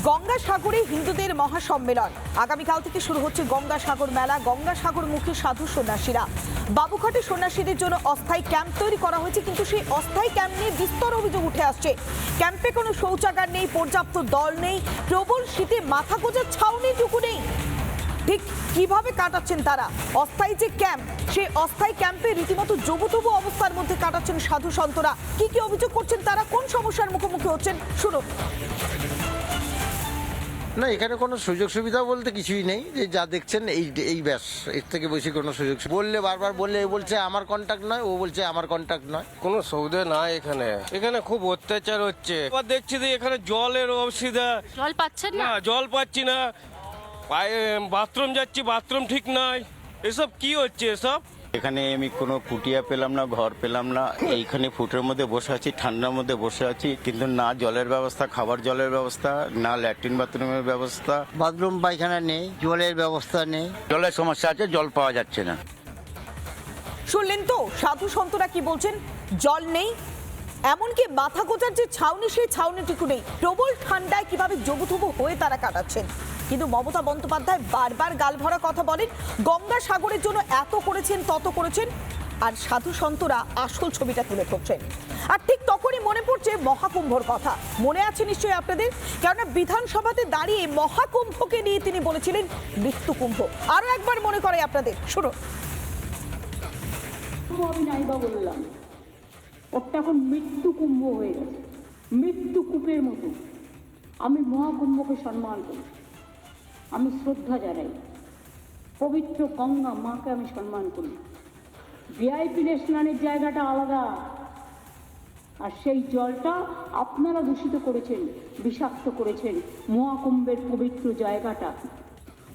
গঙ্গাসাগরে হিন্দুদের মহাসম্মেলন আগামীকাল থেকে শুরু হচ্ছে গঙ্গাসাগর মেলা। গঙ্গাসাগর মুখী সাধু সন্ন্যাসীরা বাবুঘাটে সন্ন্যাসীদের জন্য অস্থায়ী ক্যাম্প তৈরি করা হয়েছে, কিন্তু সেই অস্থায়ী ক্যাম্প নিয়ে বিস্তর অভিযোগ উঠে আসছে। ক্যাম্পে কোনো শৌচাগার নেই, পর্যাপ্ত দল নেই, প্রবল শীতে মাথা গোঁজার ছাউনিটুকু নেই। ঠিক কিভাবে কাটাচ্ছেন তারা অস্থায়ী যে ক্যাম্প, সেই অস্থায়ী ক্যাম্পে রীতিমতো জবুতবু অবস্থার মধ্যে কাটাচ্ছেন সাধু সন্তরা। কি কি অভিযোগ করছেন তারা, কোন সমস্যার মুখোমুখি হচ্ছেন শুনুন। না, এখানে কোনো সুযোগ সুবিধা বলতে কিছুই নেই। যে যা দেখছেন এই ব্যাস, এর থেকে বেশি কোনো সুযোগ বললে বারবার বললে এ বলছে আমার কন্ট্যাক্ট নয়, ও বলছে আমার কন্ট্যাক্ট নয়। কোনো সুবিধা নাই এখানে খুব অত্যাচার হচ্ছে। আবার দেখছি যে এখানে জলের অসুবিধা, জল পাচ্ছেন না? জল পাচ্ছি না, বাথরুম যাচ্ছি, বাথরুম ঠিক নাই। এসব কি হচ্ছে এসব? এখানে আমি কোনো কুটিয়া পেলাম না, ঘর পেলাম না। এইখানে ফুটের মধ্যে বসে আছি, ঠান্ডার মধ্যে বসে আছি, কিন্তু না জলের ব্যবস্থা, খাবার জলের ব্যবস্থা, না ল্যাট্রিন বাথরুমের ব্যবস্থা, বাথরুম পায়খানা নেই, জলের ব্যবস্থা নেই, জলের সমস্যা আছে, জল পাওয়া যাচ্ছে না। শুনলেন তো সাধু সন্তরা কি বলছেন, জল নেই, এমনকি মাথা গোঁজার যে ছাউনি সেই ছাউনিটুকু নেই। প্রবল ঠান্ডায় কিভাবে জবুথবু হয়ে তারা কাটাচ্ছেন। কিন্তু মমতা বন্দ্যোপাধ্যায় বারবার গালভরা কথা বলেন, গঙ্গাসাগরের জন্য এত করেছেন তত করেছেন, আর সাধু সন্তরা আসল ছবিটা তুলে ধরছেন। আর ঠিক তখনই মনে পড়ছে মহাকুম্ভর কথা। মনে আছে নিশ্চয়ই আপনাদের, কেননা বিধানসভাতে দাঁড়িয়ে মহাকুম্ভকে নিয়ে তিনি বলেছিলেন মৃত্যু কুম্ভ। আরো একবার মনে করে আপনাদের, শুনুন। আমি নাইবা বললাম, ওটা এখন মৃত্যু কুম্ভ হয়ে গেছে, মৃত্যু কূপের মতো। আমি মহাকুম্ভকে সম্মান করি, আমি শ্রদ্ধা জানাই, পবিত্র গঙ্গা মাকে আমি সম্মান করি। ভিআইপি স্নানের জায়গাটা আলাদা, আর সেই জলটা আপনারা দূষিত করেছেন, বিষাক্ত করেছেন। মহাকুম্ভের পবিত্র জায়গাটা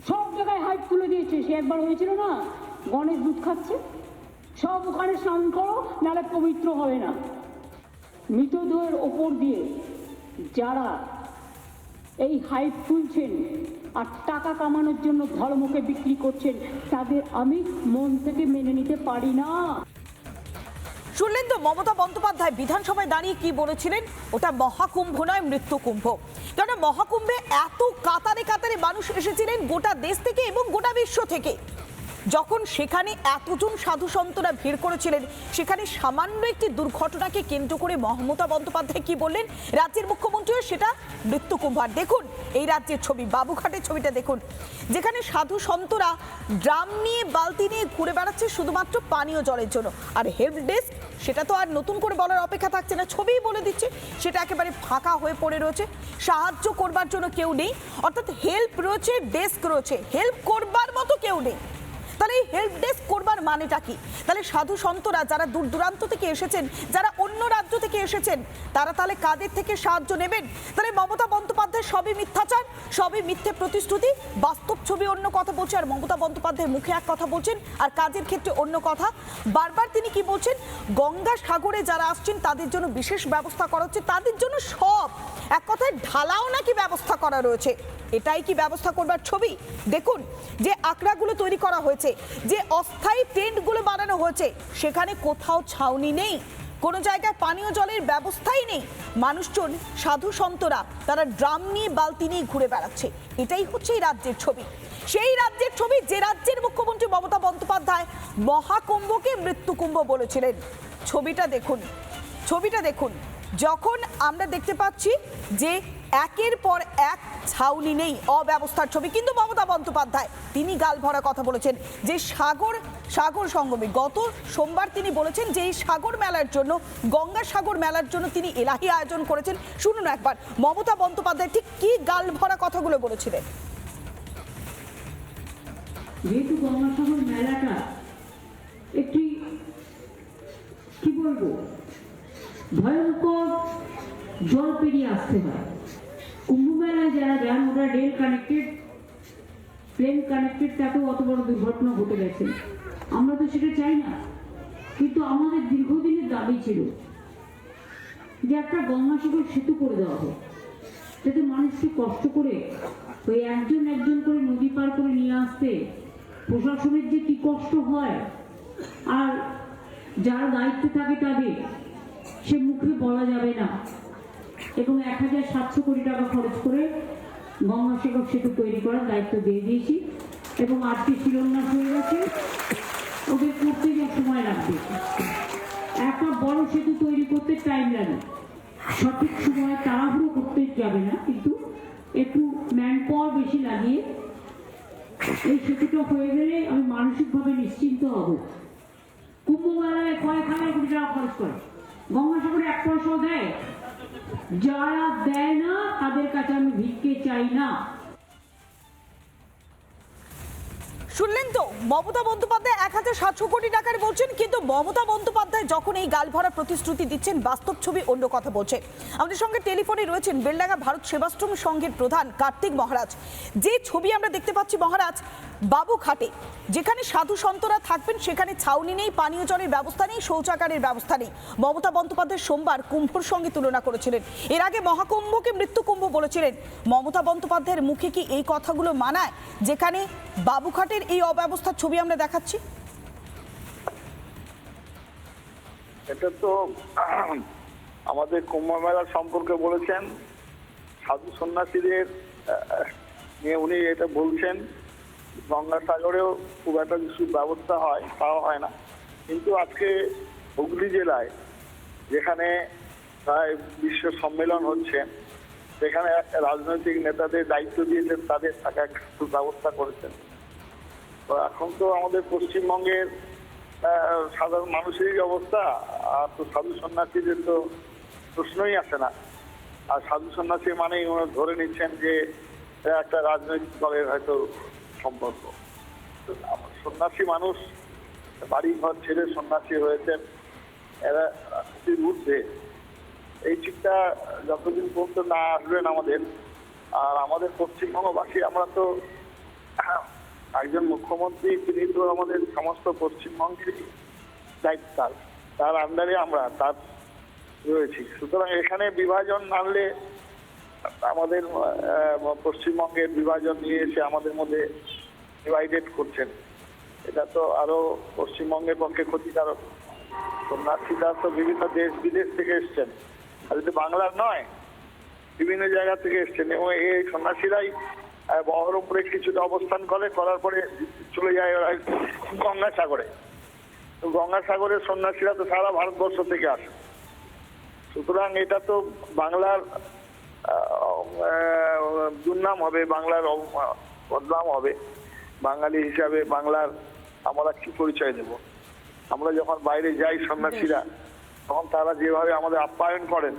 সব জায়গায় হাইপ তুলে দিয়েছে। সে একবার হয়েছিল না, গণেশ দুধ খাচ্ছে, সব ওখানে স্নান করো, নাহলে পবিত্র হবে না। মৃতদেহের ওপর দিয়ে যারা এই হাইপ তুলছেন আর টাকা কামানোর জন্য ধর্মকে বিক্রি করছেন, তাদের আমি মন থেকে মেনে নিতে পারি না। শুনলেন তো মমতা বন্দ্যোপাধ্যায় বিধানসভায় দাঁড়িয়ে কি বলেছিলেন, ওটা মহাকুম্ভ নয়, মৃত্যু কুম্ভ। কেননা মহাকুম্ভে এত কাতারে কাতারে মানুষ এসেছিলেন গোটা দেশ থেকে এবং গোটা বিশ্ব থেকে। যখন সেখানে এতজন সাধু সন্তরা ভিড় করেছিলেন, সেখানে সামান্য একটি দুর্ঘটনাকে কেন্দ্র করে মমতা বন্দ্যোপাধ্যায় কি বললেন, রাজ্যের মুখ্যমন্ত্রীও সেটা মৃত্যুকুম্ভ। আর দেখুন এই রাজ্যের ছবি, বাবুঘাটের ছবিটা দেখুন, যেখানে সাধু সন্তরা ড্রাম নিয়ে বালতি নিয়ে ঘুরে বেড়াচ্ছে শুধুমাত্র পানীয় জলের জন্য। আর হেল্প ডেস্ক, সেটা তো আর নতুন করে বলার অপেক্ষা থাকছে না, ছবিই বলে দিচ্ছে, সেটা একেবারে ফাঁকা হয়ে পড়ে রয়েছে। সাহায্য করবার জন্য কেউ নেই, অর্থাৎ হেল্প রয়েছে, ডেস্ক রয়েছে, হেল্প করবার মতো কেউ নেই। তাহলে এই হেল্প ডেস্ক করবার মানেটা কি? তাহলে সাধু সন্তরা যারা দূর দূরান্ত থেকে এসেছেন, যারা অন্য রাজ্য থেকে এসেছেন, তারা তাহলে কাদের থেকে সাহায্য নেবেন? তাহলে মমতা বন্দ্যোপাধ্যায় সবই মিথ্যাচার, সবই মিথ্যে প্রতিশ্রুতি, বাস্তব ছবি অন্য কথা বলছে। আর মমতা বন্দ্যোপাধ্যায় মুখে এক কথা বলছেন আর কাজের ক্ষেত্রে অন্য কথা। বারবার তিনি কি বলছেন, গঙ্গা সাগরে যারা আসছেন তাদের জন্য বিশেষ ব্যবস্থা করা হচ্ছে, তাদের জন্য সব এক কথায় ঢালাও নাকি ব্যবস্থা করা রয়েছে। এটাই কি ব্যবস্থা করবার ছবি? দেখুন যে আকড়াগুলো তৈরি করা হয়েছে, যে অস্থায়ী টেন্টগুলো বানানো হয়েছে, সেখানে কোথাও ছাউনি নেই, কোনো জায়গায় পানীয় জলের ব্যবস্থাই নেই। মানুষজন, সাধু সন্তরা তারা ড্রাম নিয়ে বালতি নিয়ে ঘুরে বেড়াচ্ছে। এটাই হচ্ছে এই রাজ্যের ছবি, সেই রাজ্যের ছবি যে রাজ্যের মুখ্যমন্ত্রী মমতা বন্দ্যোপাধ্যায় মহাকুম্ভকে মৃত্যুকুম্ভ বলেছিলেন। ছবিটা দেখুন, ছবিটা দেখুন, যখন আমরা দেখতে পাচ্ছি যে একের পর এক ছাউনি নেই, অব্যবস্থার ছবি। কিন্তু মমতা বন্দ্যোপাধ্যায় তিনি গালভরা কথা বলেছেন যে সাগর সঙ্গমে গত সোমবার তিনি বলেছেন যে এই সাগর মেলার জন্য, গঙ্গাসাগর মেলার জন্য তিনি এলাহি আয়োজন করেছেন। শুনুন একবার মমতা বন্দ্যোপাধ্যায় ঠিক কি গালভরা কথাগুলো বলেছিলেন। যেহেতু গঙ্গাসাগর মেলাটা একটি কি বলবো ভয়ঙ্কর জল পেরিয়ে আসতে হয়। কুম্ভ মেলায় যারা যান ওরা রেল কানেক্টেড, প্লেন কানেক্টেড, তাতেও অত বড় দুর্ঘটনা ঘটে গেছে। আমরা তো সেটা চাই না, কিন্তু আমাদের দীর্ঘদিনের দাবি ছিল যে একটা গঙ্গাসাগর সেতু করে দেওয়া হোক, যাতে মানুষকে কষ্ট করে ওই একজন একজন করে নদী পার করে নিয়ে আসতে প্রশাসনের যে কি কষ্ট হয়, আর যারা দায়িত্বে থাকে তাদের সে মুখে বলা যাবে না। এবং 1700 কোটি টাকা খরচ করে গঙ্গাসাগর সেতু তৈরি করার দায়িত্ব দিয়ে দিয়েছি এবং আজকে শিলান্যাস হয়ে গেছে। ওদের করতে যা সময় লাগবে, একটা বড় সেতু তৈরি করতে টাইম লাগে, সঠিক সময়ে তাড়াহুড়ো করতে যাবে না, কিন্তু একটু ম্যান পাওয়ার বেশি লাগিয়ে এই সেতুটা হয়ে গেলে আমি মানসিকভাবে নিশ্চিন্ত হব। কুম্ভ মেলায় কয়েক হাজার কোটি টাকা খরচ করে, গঙ্গাসাগরে 1 পয়সাও দেয়? যারা দেয় না তাদের কাছে আমি ভিক্ষে চাই না। শুনলেন তো, মমতা বন্দ্যোপাধ্যায় 1700 কোটি টাকার বলছেন, কিন্তু মমতা বন্দ্যোপাধ্যায় যখন এই গালভরা প্রতিশ্রুতি দিচ্ছেন, বাস্তব ছবি অন্য কথা বলছে। আমাদের সঙ্গে টেলিফোনে রয়েছেন বেলডাঙ্গা ভারত সেবাশ্রম সংঘের প্রধান কার্তিক মহারাজ। যে ছবি আমরা দেখতে পাচ্ছি মহারাজ, বাবুঘাটে যেখানে সাধু সন্তরা থাকবেন সেখানে ছাউনি নেই, পানীয় জলের ব্যবস্থা নেই, শৌচাগারের ব্যবস্থা নেই। মমতা বন্দ্যোপাধ্যায় সোমবার কুম্ভর সঙ্গে তুলনা করেছিলেন, এর আগে মহাকুম্ভকে মৃত্যু কুম্ভ বলেছিলেন। মমতা বন্দ্যোপাধ্যায়ের মুখে কি এই কথাগুলো মানায়, যেখানে বাবুঘাটের এই অব্যবস্থার ছবি আমরা দেখাচ্ছি? এটা তো আমাদের কুম্ভ মেলা সম্পর্কে বলেছেন, সাধু সন্ন্যাসীদের নিয়ে উনি এটা বলছেন। গঙ্গাসাগরেও খুব একটা কিছু ব্যবস্থা হয়, তাও হয় না। কিন্তু আজকে হুগলি জেলায় যেখানে প্রায় বিশ্ব সম্মেলন হচ্ছে, সেখানে রাজনৈতিক নেতাদের দায়িত্ব দিয়েছেন, তাদের থাকা একটু ব্যবস্থা করেছেন। তো এখন তো আমাদের পশ্চিমবঙ্গের সাধারণ মানুষেরই অবস্থা, আর তো সাধু সন্ন্যাসীদের তো প্রশ্নই আসে না। আর সাধু সন্ন্যাসী মানেই ওরা ধরে নিচ্ছেন যে একটা রাজনৈতিক দলের হয়তো সম্পর্ক। সন্ন্যাসী মানুষ বাড়ি ঘর ছেড়ে সন্ন্যাসী হয়েছেন, এরা রাজনীতির ঊর্ধ্বে। এই চিন্তা যতদিন পর্যন্ত না আসবেন আমাদের, আর আমাদের পশ্চিমবঙ্গবাসী, আমরা তো একজন মুখ্যমন্ত্রী, তিনি তো আমাদের সমস্ত পশ্চিমবঙ্গেরই দায়িত্ব, তার আন্ডারে আমরা তার রয়েছি। সুতরাং এখানে বিভাজন আনলে আমাদের পশ্চিমবঙ্গের বিভাজন নিয়ে এসে আমাদের মধ্যে ডিভাইডেড করছেন, এটা তো আরো পশ্চিমবঙ্গের পক্ষে ক্ষতিকারক। সন্ন্যাসীরা তো বিভিন্ন দেশ বিদেশ থেকে এসছেন, আর যদি বাংলার নয়, বিভিন্ন জায়গা থেকে এসছেন, এবং এই সন্ন্যাসীরাই বহরমপুরে কিছুটা অবস্থান করার পরে চলে যায় গঙ্গাসাগরে। তো গঙ্গাসাগরের সন্ন্যাসীরা তো সারা ভারতবর্ষ থেকে আসে। সুতরাং এটা তো বাংলার দুর্নাম হবে, বাংলার বদনাম হবে। বাঙালি হিসাবে বাংলার আমরা কি পরিচয় দেব? আমরা যখন বাইরে যাই সন্ন্যাসীরা, তখন তারা যেভাবে আমাদের আপ্যায়ন করেন,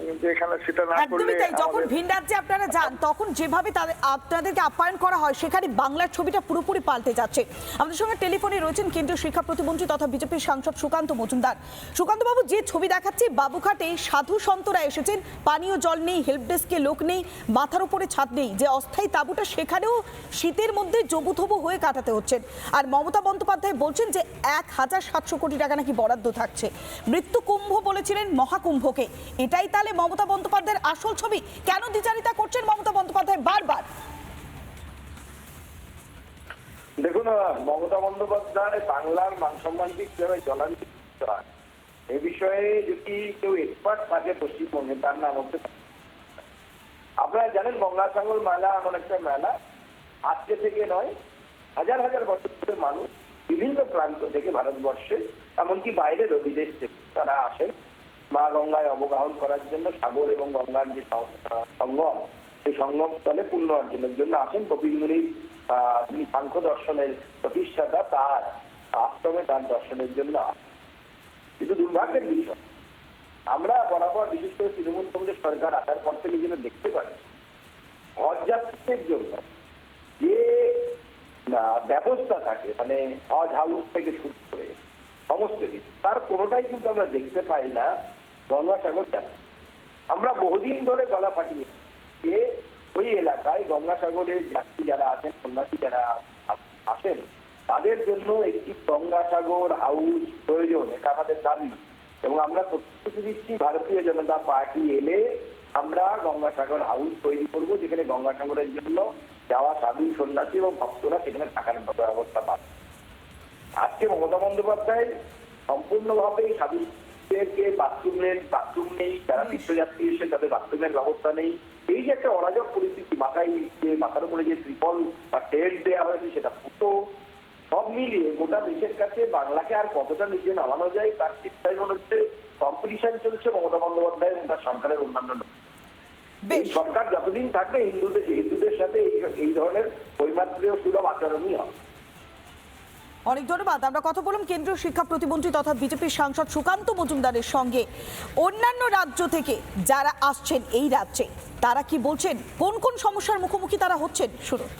কিন্তু এখানে সেটা না করলে একদমই তাই। যখন ভিন রাজ্যে আপনারা যান, তখন যেভাবে আপনাদেরকে আপ্যায়ন করা হয়, সেখানে বাংলার ছবিটা পুরোপুরি পাল্টে যাচ্ছে। আমাদের সঙ্গে টেলিফোনে রয়েছেন কেন্দ্রীয় শিক্ষা প্রতিমন্ত্রী তথা বিজেপির সাংসদ সুকান্ত মজুমদার। সুকান্ত বাবু, যে ছবি দেখাচ্ছি, বাবুঘাটে সাধু সন্তরা এসেছেন, পানীয় জল নেই, হেল্প ডেস্কে লোক নেই, মাথার উপরে ছাদ নেই, যে অস্থায়ী তাঁবুটা সেখানেও শীতের মধ্যে জবুথবু হয়ে কাটাতে হচ্ছেন। আর মমতা বন্দ্যোপাধ্যায় বলছেন যে 1700 কোটি টাকা নাকি বরাদ্দ থাকছে। মৃত্যু কুম্ভ বলেছিলেন মহাকুম্ভকে, এটাই তাহলে মমতা বন্দ্যোপাধ্যায়ের আসল ছবি? কেন দ্বিচারিতা করছেন মমতা বন্দ্যোপাধ্যায় বারবার? দেখুন, মমতা বন্দ্যোপাধ্যায় বাংলার মান সম্মান দিক কিভাবে জলাঞ্জলি এই বিষয়ে যদি কেউ এক্সপার্ট থাকে পশ্চিমবঙ্গে, তার নাম হচ্ছে, আপনারা জানেন গঙ্গাসাগর মেলা এমন একটা মেলা, আজকে থেকে নয়, হাজার হাজার বছর ধরে মানুষ বিভিন্ন প্রান্ত থেকে ভারতবর্ষে, এমনকি বাইরের বিদেশ থেকে তারা আসেন মা গঙ্গায় অবগাহন করার জন্য। সাগর এবং গঙ্গার যে সঙ্গম, সেই সঙ্গম স্থলে পুণ্য অর্জনের জন্য আসেন। কপিল মুনির তিনি সাংখ্য দর্শনের প্রতিষ্ঠাতা, তার আশ্রমে তার দর্শনের জন্য আসেন। কিন্তু দুর্ভাগ্যের বিষয়, আমরা বরাবর বিশেষ করে তৃণমূল কংগ্রেস সরকার আসার পর থেকে যেন দেখতে পাই, হজযাত্রীদের জন্য যে ব্যবস্থা থাকে, মানে হজ হাউস থেকে শুরু করে সমস্ত কিছু, তার কোনোটাই কিন্তু আমরা দেখতে পাই না গঙ্গাসাগর যাত্রা। আমরা বহুদিন ধরে গলা ফাটিয়ে যে ওই এলাকায় গঙ্গাসাগরের যাত্রী যারা আছেন, সন্ন্যাসী যারা আসেন, তাদের জন্য একটি গঙ্গাসাগর হাউস প্রয়োজন, এটা আমাদের দাবি। এবং আমরা প্রতিশ্রুতি দিচ্ছি, ভারতীয় জনতা পার্টি এলে আমরা গঙ্গাসাগর হাউস তৈরি করবো, যেখানে গঙ্গাসাগরের জন্য যাওয়া সাধু সন্ন্যাসী এবং ভক্তরা সেখানে থাকার ব্যবস্থা পাবে। আজকে মমতা বন্দ্যোপাধ্যায় সম্পূর্ণভাবে সাধুদেরকে বাথরুম নেই, যারা তীর্থযাত্রী এসে তাদের বাথরুমের ব্যবস্থা নেই, এই যে একটা অরাজক পরিস্থিতি, মাথার উপরে যে ত্রিপল বা টেন্ট দেওয়া হয়েছে সেটা ফুটো, সব মিলিয়ে গোটা দেশের কাছে বাংলাকে আর কতটা নিচে নামানো যায় তার চিন্তায় মনে হচ্ছে কম্পিটিশন চলছে মমতা বন্দ্যোপাধ্যায় এবং তার সরকারের অন্যান্য বেশ, সরকার যতদিন থাকবে হিন্দুদের সাথে এই ধরনের বৈমাত্রীয় সুলভ আচরণই হবে। অনেক ধন্যবাদ। আমরা কথা বললাম কেন্দ্রীয় শিক্ষা প্রতিমন্ত্রী তথা বিজেপির সাংসদ সুকান্ত মজুমদারের সঙ্গে। অন্যান্য রাজ্য থেকে যারা আসছেন এই রাজ্যে তারা কি বলছেন, কোন কোন সমস্যার মুখোমুখি তারা হচ্ছেন, শুনুন।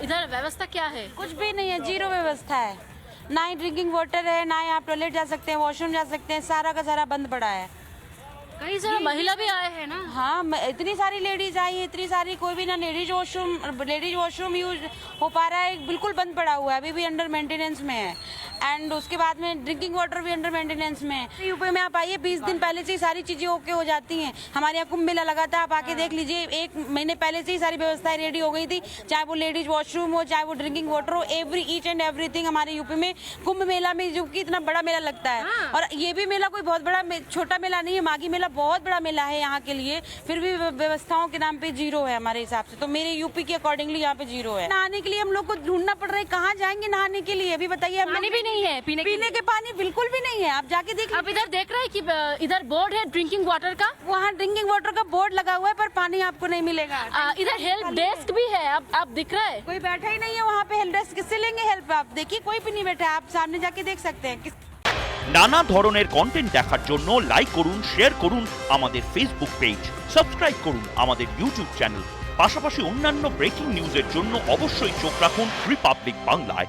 इधर व्यवस्था क्या है? कुछ भी नहीं है, जीरो व्यवस्था है। ना ही ड्रिंकिंग वाटर है, ना ही आप टॉयलेट जा सकते हैं, वॉशरूम जा सकते हैं, सारा का सारा बंद पड़ा है। कई सारे महिला भी आए हैं ना। हाँ, इतनी सारी लेडीज आई है, इतनी सारी, कोई भी ना लेडीज वॉशरूम यूज हो पा रहा है, बिल्कुल बंद पड़ा हुआ है, अभी भी अंडर मेंटेनेंस में है। एंड उसके बाद में ड्रिंकिंग वाटर भी अंडर मेंटेनेंस में है। यूपी में आप आइए, 20 दिन पहले से ही सारी चीजें ओके हो जाती हैं। हमारे यहाँ कुंभ मेला लगा था, आप आके देख लीजिए, 1 महीने पहले से ही सारी व्यवस्थाएं रेडी हो गई थी, चाहे वो लेडीज वॉशरूम हो, चाहे वो ड्रिंकिंग वाटर हो, ईच एंड एवरीथिंग। हमारे यूपी में कुंभ मेला में जो कि इतना बड़ा मेला लगता है, और ये भी मेला कोई बहुत बड़ा छोटा मेला नहीं है, माघी मेला बहुत बड़ा मेला है यहाँ के लिए, फिर भी व्यवस्थाओं के नाम पे जीरो है हमारे हिसाब से। तो मेरे यूपी के अकॉर्डिंगली यहाँ पे जीरो है। नहाने के लिए हम लोग को ढूंढना पड़ रहा है, कहाँ जाएंगे नहाने के लिए, अभी बताइए। पानी भी नहीं है, पीने के पानी बिल्कुल भी नहीं है, आप जाके देख। अब इधर देख रहे हैं कि इधर बोर्ड है ड्रिंकिंग वाटर का, वहाँ ड्रिंकिंग वाटर का बोर्ड लगा हुआ है, पर पानी आपको नहीं मिलेगा। इधर हेल्प डेस्क भी है, अब आप दिख रहा है, कोई बैठा ही नहीं है वहाँ पे। हेल्प डेस्क किससे लेंगे हेल्प? आप देखिए, कोई भी नहीं बैठा, आप सामने जाके देख सकते हैं। নানা ধরনের কন্টেন্ট দেখার জন্য লাইক করুন, শেয়ার করুন আমাদের ফেসবুক পেজ, সাবস্ক্রাইব করুন আমাদের ইউটিউব চ্যানেল। পাশাপাশি অন্যান্য ব্রেকিং নিউজের জন্য অবশ্যই চোখ রাখুন রিপাবলিক বাংলায়।